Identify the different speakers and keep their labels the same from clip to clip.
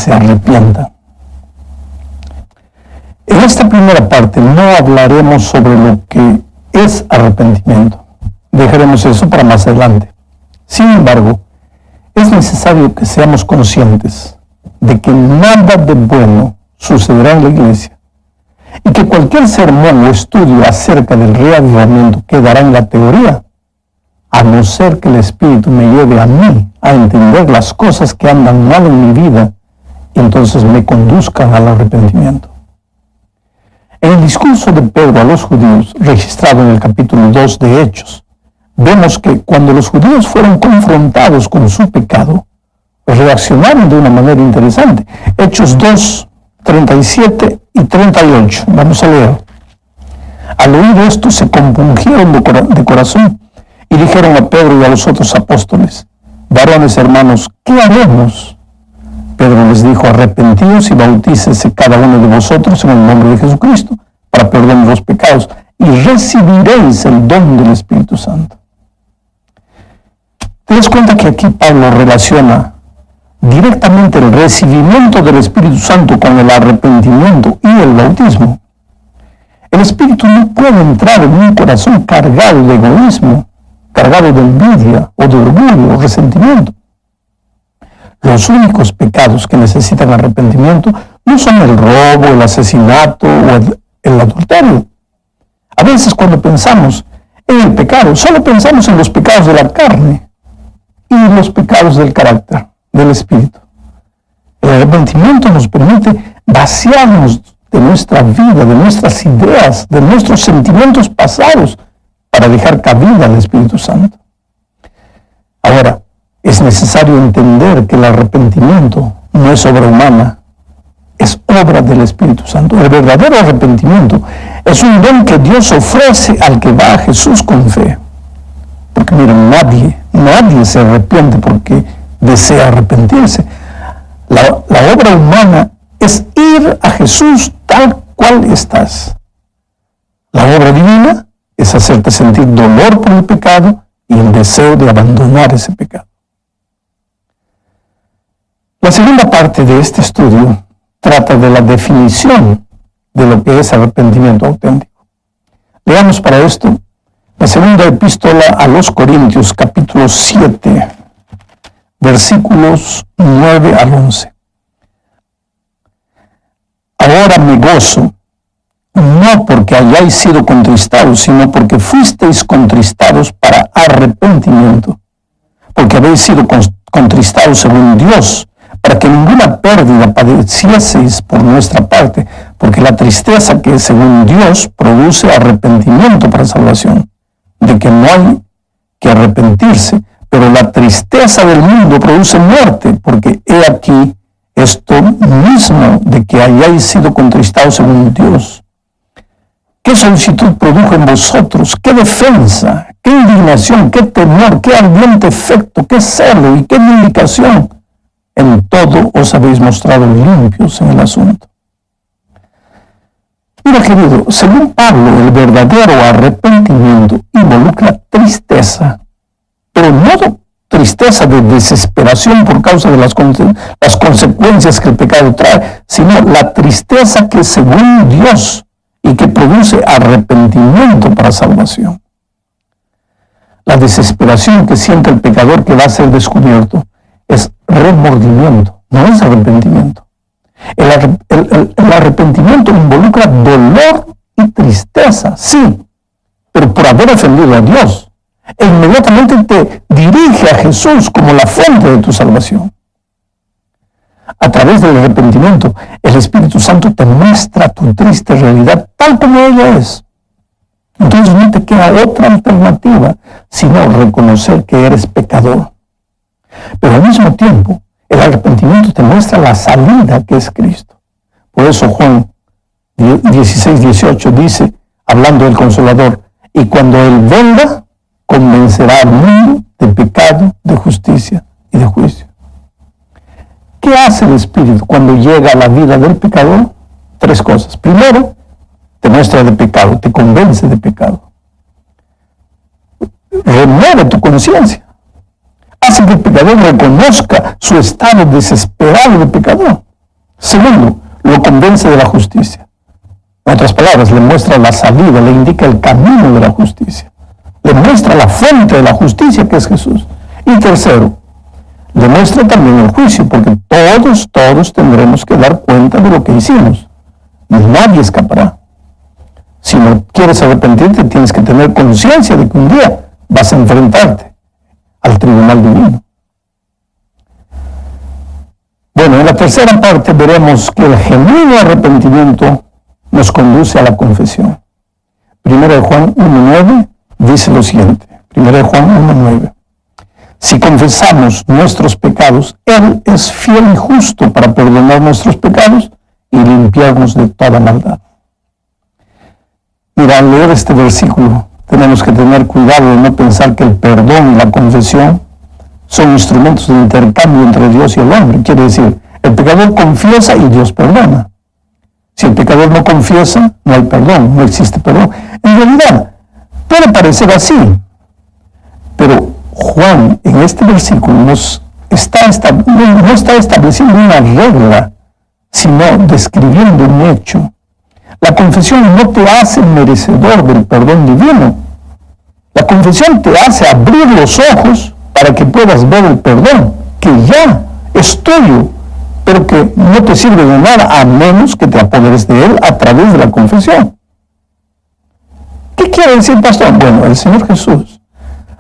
Speaker 1: se arrepientan. En esta primera parte no hablaremos sobre lo que es arrepentimiento. Dejaremos eso para más adelante. Sin embargo, es necesario que seamos conscientes de que nada de bueno sucederá en la iglesia y que cualquier sermón o estudio acerca del reavivamiento quedará en la teoría, a no ser que el Espíritu me lleve a mí a entender las cosas que andan mal en mi vida y entonces me conduzcan al arrepentimiento. En el discurso de Pedro a los judíos, registrado en el capítulo 2 de Hechos, vemos que cuando los judíos fueron confrontados con su pecado, reaccionaron de una manera interesante. Hechos 2, 37 y 38. Vamos a leer. Al oír esto se compungieron de corazón y dijeron a Pedro y a los otros apóstoles: varones hermanos, ¿qué haremos? Pedro les dijo: arrepentíos y bautícese cada uno de vosotros en el nombre de Jesucristo para perdón de los pecados y recibiréis el don del Espíritu Santo. ¿Te das cuenta que aquí Pablo relaciona directamente el recibimiento del Espíritu Santo con el arrepentimiento y el bautismo? El Espíritu no puede entrar en un corazón cargado de egoísmo, cargado de envidia o de orgullo o resentimiento. Los únicos pecados que necesitan arrepentimiento no son el robo, el asesinato o el adulterio. A veces cuando pensamos en el pecado, solo pensamos en los pecados de la carne y los pecados del carácter, del espíritu. El arrepentimiento nos permite vaciarnos de nuestra vida, de nuestras ideas, de nuestros sentimientos pasados para dejar cabida al Espíritu Santo. Ahora, es necesario entender que el arrepentimiento no es obra humana, es obra del Espíritu Santo. El verdadero arrepentimiento es un don que Dios ofrece al que va a Jesús con fe. Porque miren, nadie se arrepiente porque desea arrepentirse. La obra humana es ir a Jesús tal cual estás. La obra divina es hacerte sentir dolor por el pecado y el deseo de abandonar ese pecado. La segunda parte de este estudio trata de la definición de lo que es arrepentimiento auténtico. Leamos para esto la segunda epístola a los Corintios, capítulo 7, versículos 9 al 11. Ahora me gozo, no porque hayáis sido contristados, sino porque fuisteis contristados para arrepentimiento, porque habéis sido contristados según Dios, para que ninguna pérdida padecieseis por nuestra parte, porque la tristeza que según Dios produce arrepentimiento para salvación, de que no hay que arrepentirse, pero la tristeza del mundo produce muerte, porque he aquí esto mismo de que hayáis sido contristados según Dios. ¿Qué solicitud produjo en vosotros? ¿Qué defensa? ¿Qué indignación? ¿Qué temor? ¿Qué ardiente efecto? ¿Qué celo? ¿Y qué vindicación? En todo os habéis mostrado limpios en el asunto. Mira, querido, según Pablo, el verdadero arrepentimiento involucra tristeza, pero no tristeza de desesperación por causa de las consecuencias que el pecado trae, sino la tristeza que según Dios y que produce arrepentimiento para salvación. La desesperación que siente el pecador que va a ser descubierto es remordimiento, no es arrepentimiento. El arrepentimiento involucra dolor y tristeza, sí, pero por haber ofendido a Dios. E inmediatamente te dirige a Jesús como la fuente de tu salvación. A través del arrepentimiento, el Espíritu Santo te muestra tu triste realidad tal como ella es. Entonces no te queda otra alternativa sino reconocer que eres pecador. Pero al mismo tiempo, el arrepentimiento te muestra la salida que es Cristo. Por eso Juan 16:18 dice, hablando del Consolador, y cuando Él venga, convencerá al mundo de pecado, de justicia y de juicio. ¿Qué hace el Espíritu cuando llega a la vida del pecador? 3 cosas. Primero, te muestra de pecado, te convence de pecado. Remueve tu conciencia. Hace que el pecador reconozca su estado desesperado de pecador. Segundo, lo convence de la justicia. En otras palabras, le muestra la salida, le indica el camino de la justicia. Le muestra la fuente de la justicia, que es Jesús. Y tercero, le muestra también el juicio, porque todos tendremos que dar cuenta de lo que hicimos. Y nadie escapará. Si no quieres arrepentirte, tienes que tener conciencia de que un día vas a enfrentarte al tribunal divino. Bueno, en la tercera parte veremos que el genuino arrepentimiento nos conduce a la confesión. 1 Juan 1:9 dice lo siguiente. 1 Juan 1:9. Si confesamos nuestros pecados, Él es fiel y justo para perdonar nuestros pecados y limpiarnos de toda maldad. Mira, al leer este versículo, tenemos que tener cuidado de no pensar que el perdón y la confesión son instrumentos de intercambio entre Dios y el hombre. Quiere decir, el pecador confiesa y Dios perdona. Si el pecador no confiesa, no hay perdón, no existe perdón. En realidad, puede parecer así, pero Juan en este versículo no está estableciendo una regla, sino describiendo un hecho. La confesión no te hace merecedor del perdón divino. La confesión te hace abrir los ojos para que puedas ver el perdón, que ya es tuyo, pero que no te sirve de nada a menos que te apoderes de él a través de la confesión. ¿Qué quiere decir, pastor? Bueno, el Señor Jesús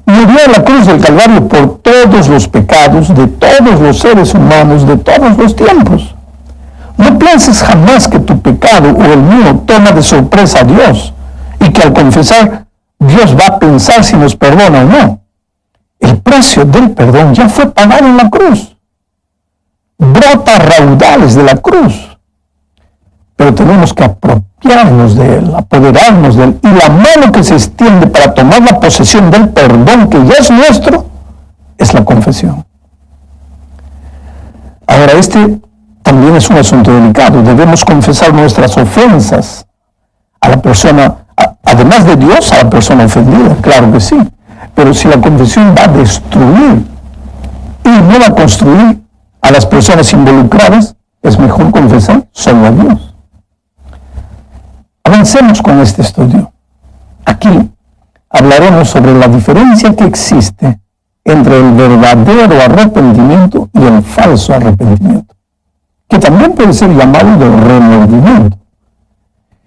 Speaker 1: murió en la cruz del Calvario por todos los pecados de todos los seres humanos de todos los tiempos. No pienses jamás que tu pecado o el mío toma de sorpresa a Dios y que al confesar Dios va a pensar si nos perdona o no. El precio del perdón ya fue pagado en la cruz. Brota raudales de la cruz. Pero tenemos que apropiarnos de él, apoderarnos de él. Y la mano que se extiende para tomar la posesión del perdón que ya es nuestro, es la confesión. Ahora, también es un asunto delicado. Debemos confesar nuestras ofensas a la persona, además de Dios, a la persona ofendida, claro que sí. Pero si la confesión va a destruir y no va a construir a las personas involucradas, es mejor confesar solo a Dios. Avancemos con este estudio. Aquí hablaremos sobre la diferencia que existe entre el verdadero arrepentimiento y el falso arrepentimiento, que también puede ser llamado de remordimiento.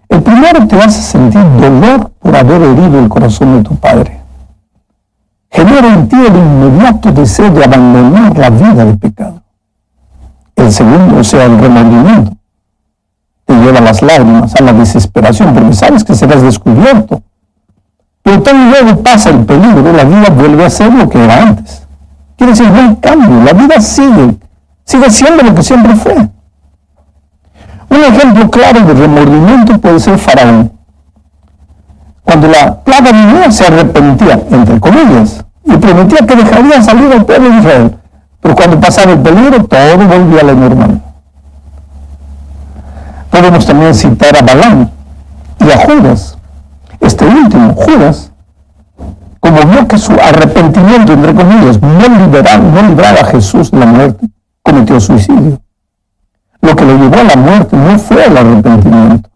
Speaker 1: El primero te hace sentir dolor por haber herido el corazón de tu padre. Genera en ti el inmediato deseo de abandonar la vida de pecado. El segundo, o sea, el remordimiento, te lleva a las lágrimas, a la desesperación, porque sabes que serás descubierto. Pero tan luego pasa el peligro, la vida vuelve a ser lo que era antes. Quiere decir, no hay cambio, la vida sigue siendo lo que siempre fue. Un ejemplo claro de remordimiento puede ser Faraón. Cuando la plaga venía, se arrepentía, entre comillas, y prometía que dejaría salir al pueblo de Israel. Pero cuando pasaba el peligro, todo volvía a la normal. Podemos también citar a Balaam y a Judas. Este último, Judas, como vio que su arrepentimiento, entre comillas, no libraba a Jesús de la muerte, cometió suicidio. Lo que lo llevó a la muerte no fue el arrepentimiento,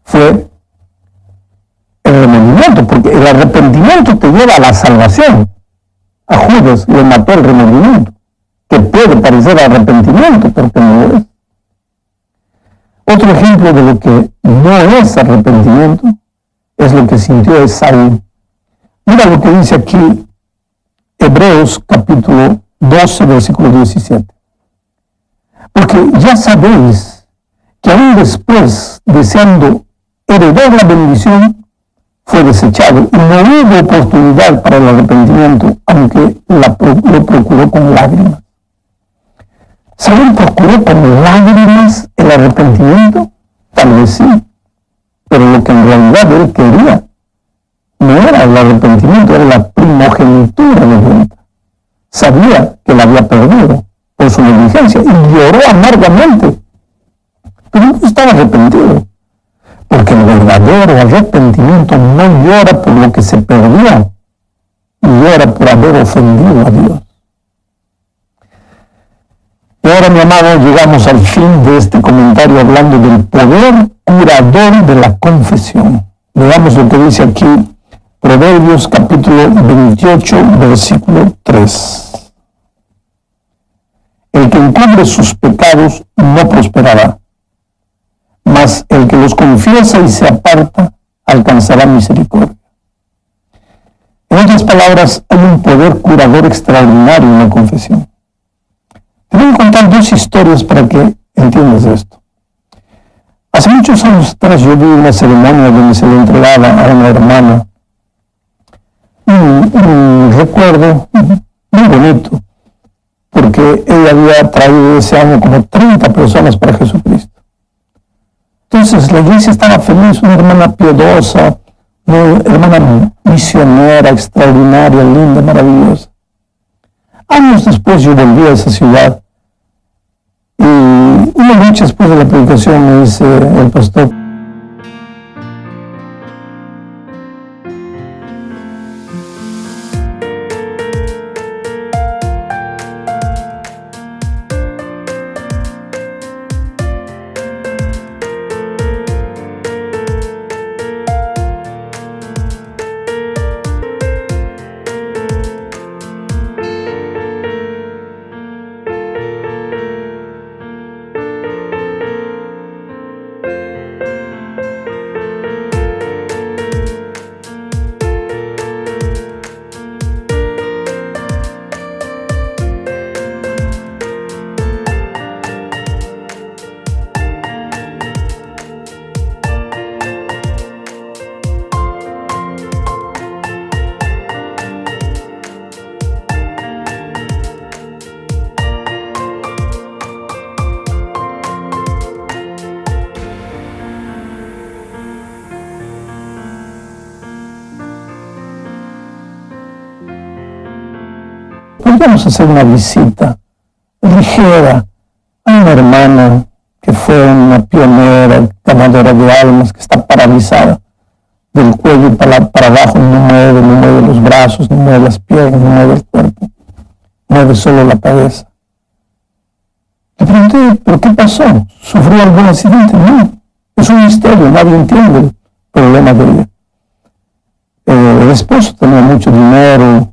Speaker 1: fue el remordimiento, porque el arrepentimiento te lleva a la salvación. A Judas le mató el remordimiento, que puede parecer arrepentimiento, pero que no lo es. Otro ejemplo de lo que no es arrepentimiento es lo que sintió Esaú. Mira lo que dice aquí Hebreos capítulo 12, versículo 17. Porque ya sabéis que aún después, deseando heredar la bendición, fue desechado y no hubo oportunidad para el arrepentimiento, aunque lo procuró con lágrimas. ¿Saúl procuró con lágrimas el arrepentimiento? Tal vez sí, pero lo que en realidad él quería no era el arrepentimiento, era la primogenitura de vuelta. Sabía que la había perdido por su negligencia y lloró amargamente, pero no estaba arrepentido, porque el verdadero arrepentimiento no llora por lo que se perdió, llora por haber ofendido a Dios. Y ahora, mi amado, llegamos al fin de este comentario hablando del poder curador de la confesión. Veamos lo que dice aquí Proverbios capítulo 28, versículo 3. El que encubre sus pecados no prosperará, mas el que los confiesa y se aparta alcanzará misericordia. En otras palabras, hay un poder curador extraordinario en la confesión. Te voy a contar dos historias para que entiendas esto. Hace muchos años atrás yo vi una ceremonia donde se le entregaba a una hermana un recuerdo muy bonito, porque ella había traído ese año como 30 personas para Jesucristo. Entonces la iglesia estaba feliz, una hermana piadosa, una hermana misionera, extraordinaria, linda, maravillosa. Años después yo volví a esa ciudad y una noche después de la predicación me dice el pastor: vamos a hacer una visita ligera a una hermana que fue una pionera, ganadora de almas, que está paralizada del cuello para abajo, no mueve los brazos, no mueve las piernas, no mueve el cuerpo, mueve solo la cabeza. Le pregunté: ¿pero qué pasó? ¿Sufrió algún accidente? No, es un misterio, nadie entiende el problema de ella. El esposo tenía mucho dinero,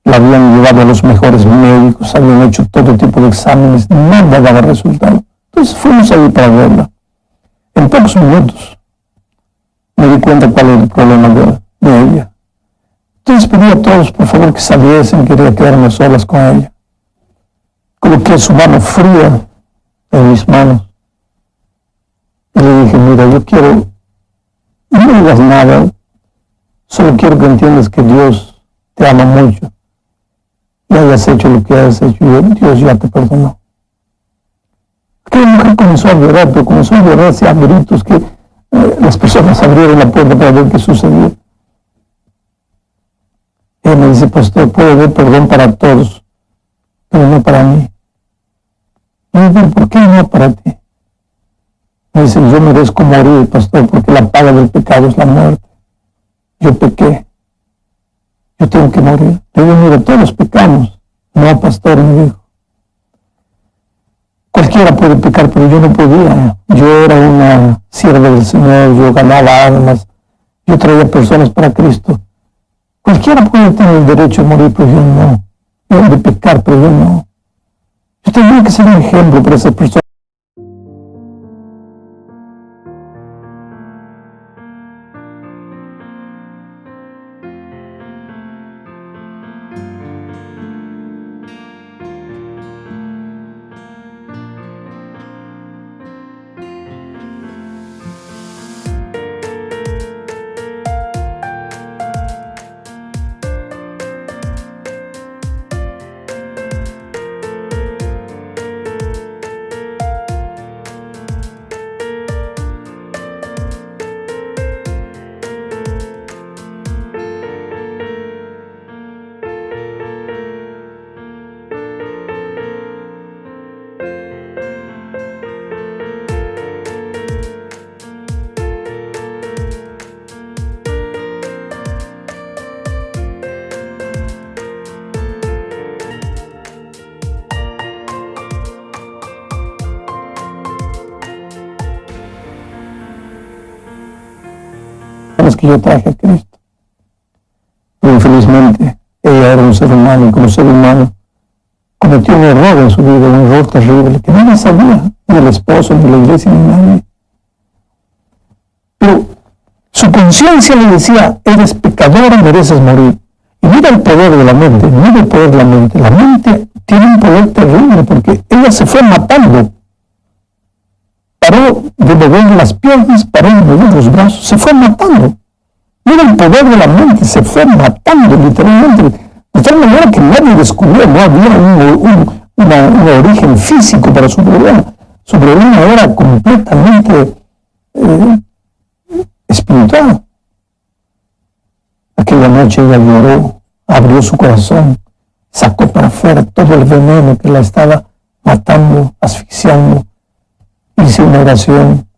Speaker 1: la habían llevado a los mejores médicos, habían hecho todo tipo de exámenes, nada daba resultado. Entonces fuimos allí para verla. En pocos minutos me di cuenta cuál era el problema de ella. Entonces pedí a todos, por favor, que saliesen, quería quedarme solas con ella. Coloqué su mano fría en mis manos y le dije: mira, yo quiero, no me digas nada, solo quiero que entiendas que Dios te ama mucho y hayas hecho lo que hayas hecho y Dios ya te perdonó. Aquella mujer comenzó a llorar, pero comenzó a llorar a gritos que las personas abrieron la puerta para ver qué sucedía. Ella me dice: pastor, puedo ver perdón para todos, pero no para mí. Y yo digo: ¿por qué no para ti? Me dice: yo merezco morir, pastor, porque la paga del pecado es la muerte. Yo pequé, yo tengo que morir. Le digo: mira, todos pecamos. No, pastor, me dijo. Cualquiera puede pecar, pero yo no podía. Yo era una sierva del Señor, yo ganaba almas, yo traía personas para Cristo. Cualquiera puede tener el derecho a morir, pero yo no. Yo de pecar, pero yo no. Yo tendría que ser un ejemplo para esas personas. mujeres que yo traje a Cristo. Pero infelizmente, ella era un ser humano y como ser humano cometió un error en su vida, un error terrible, que nadie sabía, ni el esposo, ni la iglesia, ni nadie. Pero su conciencia le decía, eres pecadora, mereces morir. Y mira el poder de la mente, mira el poder de la mente. La mente tiene un poder terrible porque ella se fue matando. Paró de mover las piernas, paró de mover los brazos, se fue matando. Mira el poder de la mente, se fue matando literalmente. De tal manera que nadie descubrió, no había un origen físico para su problema. Su problema era completamente espiritual. Aquella noche ella lloró, abrió su corazón, sacó para afuera todo el veneno que la estaba matando, asfixiando. Hice una oración,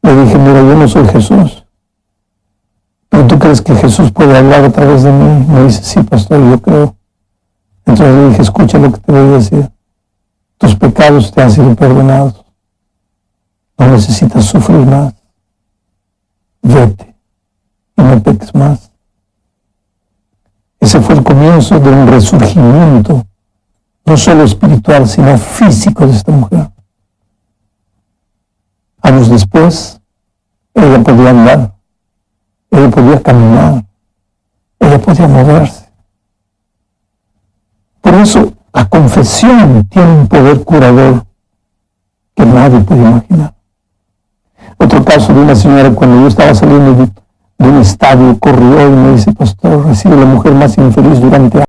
Speaker 1: le dije, mira, yo no soy Jesús, pero ¿tú crees que Jesús puede hablar a través de mí? Me dice, sí, pastor, yo creo. Entonces le dije, escucha lo que te voy a decir. Tus pecados te han sido perdonados. No necesitas sufrir más. Vete y no peques más. Ese fue el comienzo de un resurgimiento, no solo espiritual, sino físico de esta mujer. Años después, ella podía andar, ella podía caminar, ella podía moverse. Por eso, la confesión tiene un poder curador que nadie puede imaginar. Otro caso de una señora, cuando yo estaba saliendo de un estadio, corrió y me dice, pastor, he sido la mujer más infeliz durante años.